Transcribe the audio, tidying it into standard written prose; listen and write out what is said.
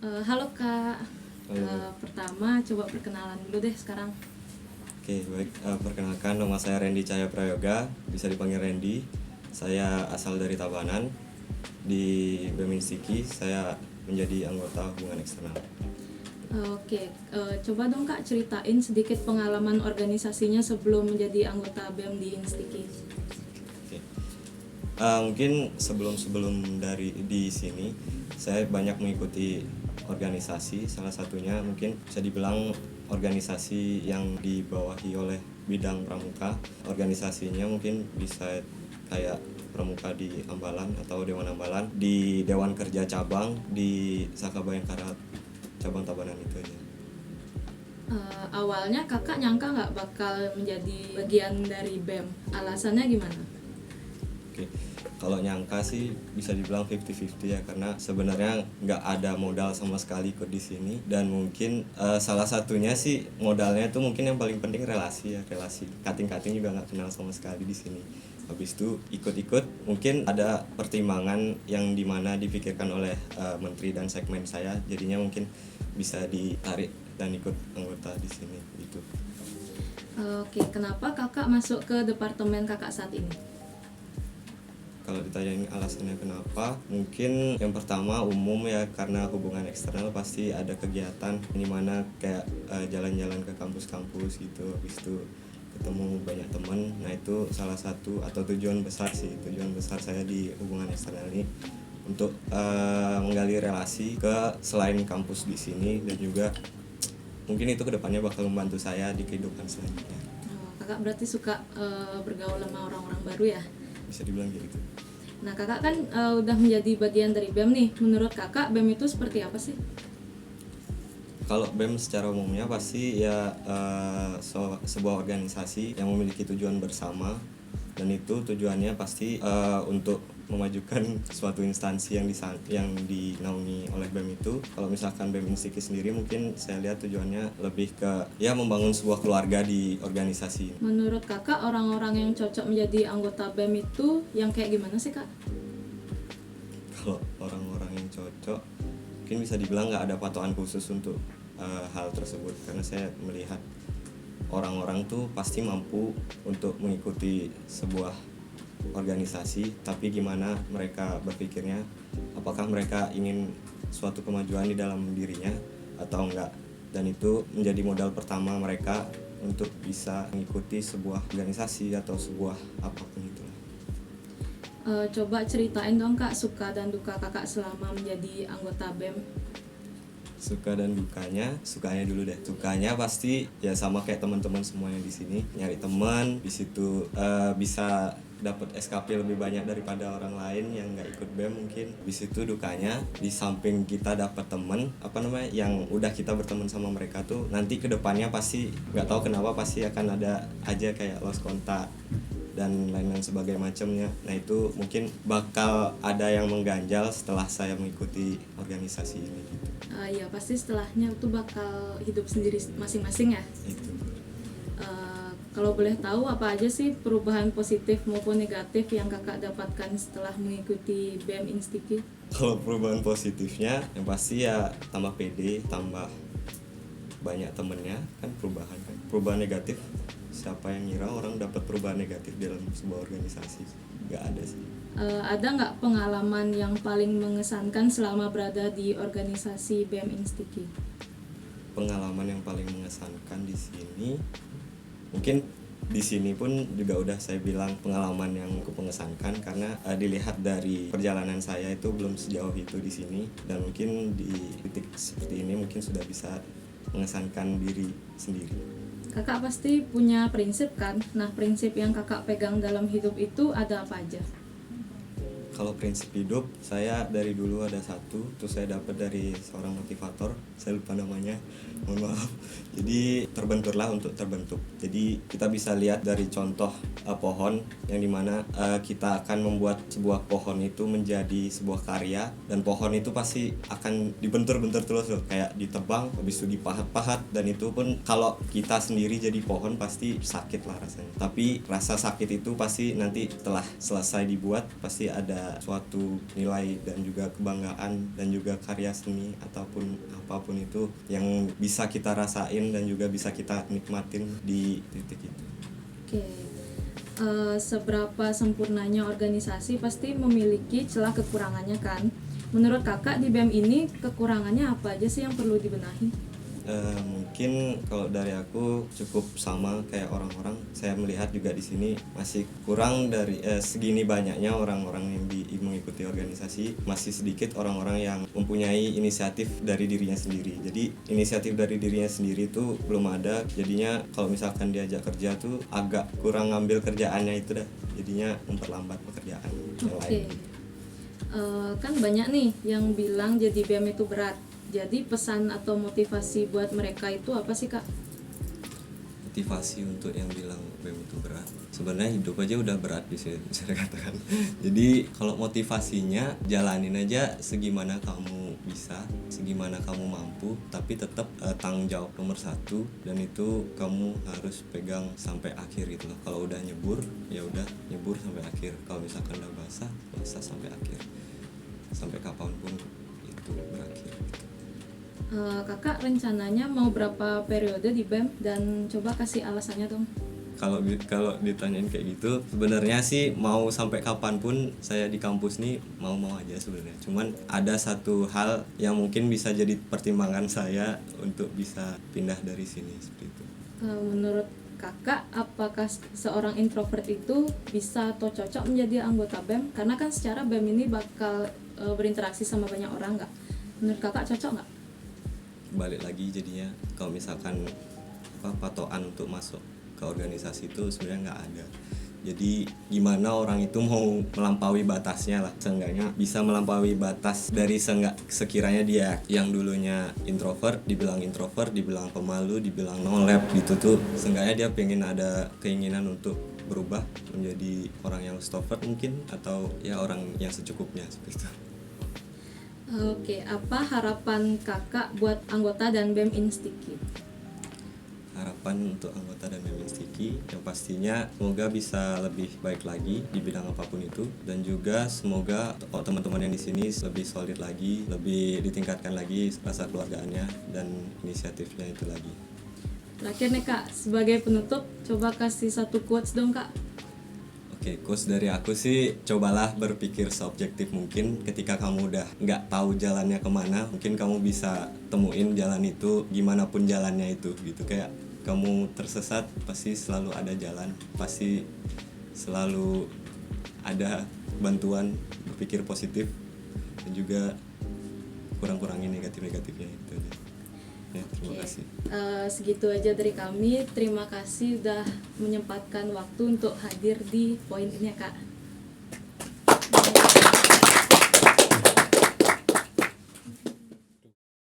Halo Kak. Halo. Pertama coba perkenalan dulu deh sekarang. Oke, baik. Perkenalkan, nama saya Randy Cahaya Prayoga, bisa dipanggil Randy. Saya asal dari Tabanan. Di BEM Instiki, saya menjadi anggota hubungan eksternal. Oke, coba dong Kak ceritain sedikit pengalaman organisasinya sebelum menjadi anggota BEM di Instiki. Oke. Mungkin sebelum dari di sini, saya banyak mengikuti organisasi. Salah satunya mungkin bisa dibilang organisasi yang dibawahi oleh bidang pramuka. Organisasinya mungkin bisa kayak pramuka di Ambalan atau Dewan Ambalan, di Dewan Kerja Cabang di Saka Bayangkara cabang Tabanan itu aja. Awalnya Kakak nyangka nggak bakal menjadi bagian dari BEM? Alasannya gimana? Oke, kalau nyangka sih bisa dibilang 50-50 ya, karena sebenarnya nggak ada modal sama sekali ikut di sini, dan mungkin salah satunya sih modalnya itu mungkin yang paling penting relasi ya, relasi kating-kating juga nggak kenal sama sekali di sini. Habis itu ikut-ikut mungkin ada pertimbangan yang dimana dipikirkan oleh menteri dan segmen saya, jadinya mungkin bisa ditarik dan ikut anggota di sini gitu. Oke, kenapa Kakak masuk ke departemen Kakak saat ini? Kalau ditanyain alasannya kenapa, mungkin yang pertama umum ya, karena hubungan eksternal pasti ada kegiatan dimana kayak jalan-jalan ke kampus-kampus gitu, habis itu ketemu banyak teman. Nah itu salah satu atau tujuan besar saya di hubungan eksternal ini, untuk menggali relasi ke selain kampus di sini, dan juga mungkin itu kedepannya bakal membantu saya di kehidupan selanjutnya. Kakak berarti suka bergaul sama orang-orang baru ya? Bisa dibilang gitu. Nah Kakak kan udah menjadi bagian dari BEM nih. Menurut Kakak BEM itu seperti apa sih? Kalau BEM secara umumnya pasti ya sebuah organisasi yang memiliki tujuan bersama, dan itu tujuannya pasti untuk memajukan suatu instansi yang dinaungi oleh BEM itu. Kalau misalkan BEM Instiki sendiri, mungkin saya lihat tujuannya lebih ke ya membangun sebuah keluarga di organisasi. Menurut Kakak orang-orang yang cocok menjadi anggota BEM itu yang kayak gimana sih Kak? Kalau orang-orang yang cocok, mungkin bisa dibilang nggak ada patokan khusus untuk hal tersebut, karena saya melihat orang-orang tuh pasti mampu untuk mengikuti sebuah organisasi, tapi gimana mereka berpikirnya, apakah mereka ingin suatu kemajuan di dalam dirinya atau enggak, dan itu menjadi modal pertama mereka untuk bisa mengikuti sebuah organisasi atau sebuah apapun itu. Coba ceritain dong Kak suka dan duka Kakak selama menjadi anggota BEM. Suka dan dukanya, sukanya dulu deh. Sukanya pasti ya sama kayak teman-teman semuanya di sini, nyari teman di situ, bisa dapat SKP lebih banyak daripada orang lain yang nggak ikut BEM mungkin. Di situ dukanya, di samping kita dapat teman yang udah kita berteman sama mereka tuh, nanti kedepannya pasti nggak tahu kenapa pasti akan ada aja kayak lost kontak dan lain-lain sebagai macamnya. Nah itu mungkin bakal ada yang mengganjal setelah saya mengikuti organisasi ini gitu. Ya pasti setelahnya itu bakal hidup sendiri masing-masing ya. Itu. Kalau boleh tahu apa aja sih perubahan positif maupun negatif yang Kakak dapatkan setelah mengikuti BEM Instiki? Kalau perubahan positifnya yang pasti ya tambah pede, tambah banyak temennya, kan perubahan kan. Perubahan negatif, siapa yang ngira orang dapat perubahan negatif dalam sebuah organisasi? Nggak ada sih. Ada nggak pengalaman yang paling mengesankan selama berada di organisasi BEM Instiki? Pengalaman yang paling mengesankan di sini, mungkin di sini pun juga udah saya bilang pengalaman yang cukup mengesankan, karena dilihat dari perjalanan saya itu belum sejauh itu di sini, dan mungkin di titik seperti ini mungkin sudah bisa mengesankan diri sendiri. Kakak pasti punya prinsip kan? Nah prinsip yang kakak pegang dalam hidup itu ada apa aja? Kalau prinsip hidup, saya dari dulu ada satu, terus saya dapat dari seorang motivator, saya lupa namanya, mohon maaf. Jadi terbenturlah untuk terbentuk. Jadi kita bisa lihat dari contoh pohon, yang dimana kita akan membuat sebuah pohon itu menjadi sebuah karya, dan pohon itu pasti akan dibentur-bentur terus loh, kayak ditebang, habis itu dipahat-pahat, dan itu pun kalau kita sendiri jadi pohon pasti sakit lah rasanya. Tapi rasa sakit itu pasti nanti setelah selesai dibuat pasti ada ada suatu nilai dan juga kebanggaan dan juga karya seni ataupun apapun itu yang bisa kita rasain dan juga bisa kita nikmatin di titik itu. Oke. Seberapa sempurnanya organisasi pasti memiliki celah kekurangannya kan. Menurut kakak di BEM ini kekurangannya apa aja sih yang perlu dibenahi? Mungkin kalau dari aku cukup sama kayak orang-orang. Saya melihat juga di sini masih kurang dari segini banyaknya orang-orang yang mengikuti organisasi, masih sedikit orang-orang yang mempunyai inisiatif dari dirinya sendiri. Jadi inisiatif dari dirinya sendiri itu belum ada. Jadinya kalau misalkan diajak kerja tuh agak kurang ngambil kerjaannya itu dah. Jadinya memperlambat pekerjaan yang lain. Kan banyak nih yang bilang jadi BEM itu berat. Jadi pesan atau motivasi buat mereka itu apa sih kak? Motivasi untuk yang bilang BEM itu berat, sebenarnya hidup aja udah berat bisa saya katakan. Jadi kalau motivasinya jalanin aja segimana kamu bisa, segimana kamu mampu, tapi tetap tanggung jawab nomor satu, dan itu kamu harus pegang sampai akhir gitu loh. Kalau udah nyebur ya udah nyebur sampai akhir, kalau misalkan udah basah sampai akhir, sampai kapanpun itu berakhir gitu. Kakak rencananya mau berapa periode di BEM dan coba kasih alasannya dong. Kalau ditanyain kayak gitu, sebenarnya sih mau sampai kapanpun saya di kampus nih mau aja sebenarnya. Cuman ada satu hal yang mungkin bisa jadi pertimbangan saya untuk bisa pindah dari sini seperti itu. Menurut kakak, apakah seorang introvert itu bisa atau cocok menjadi anggota BEM? Karena kan secara BEM ini bakal berinteraksi sama banyak orang nggak? Menurut kakak cocok nggak? Balik lagi jadinya kalau misalkan patokan untuk masuk ke organisasi itu sebenarnya nggak ada. Jadi gimana orang itu mau melampaui batasnya lah, seenggaknya bisa melampaui batas dari sekiranya dia yang dulunya introvert dibilang pemalu, dibilang no lab gitu tuh, seenggaknya dia pengen ada keinginan untuk berubah menjadi orang yang extrovert mungkin, atau ya orang yang secukupnya seperti itu. Oke, apa harapan kakak buat anggota dan BEM Institute? Harapan untuk anggota dan BEM Institute yang pastinya semoga bisa lebih baik lagi di bidang apapun itu, dan juga semoga teman-teman yang di sini lebih solid lagi, lebih ditingkatkan lagi rasa keluargaannya dan inisiatifnya itu lagi. Terakhir nih kak, sebagai penutup coba kasih satu quotes dong kak. Oke, quotes dari aku sih, cobalah berpikir seobjektif mungkin. Ketika kamu udah nggak tahu jalannya kemana, mungkin kamu bisa temuin jalan itu gimana pun jalannya itu gitu. Kayak kamu tersesat, pasti selalu ada jalan, pasti selalu ada bantuan. Berpikir positif dan juga kurang-kurangin negatif-negatifnya itu aja. Ya, terima kasih. Segitu aja dari kami. Terima kasih udah menyempatkan waktu untuk hadir di poin ini ya kak.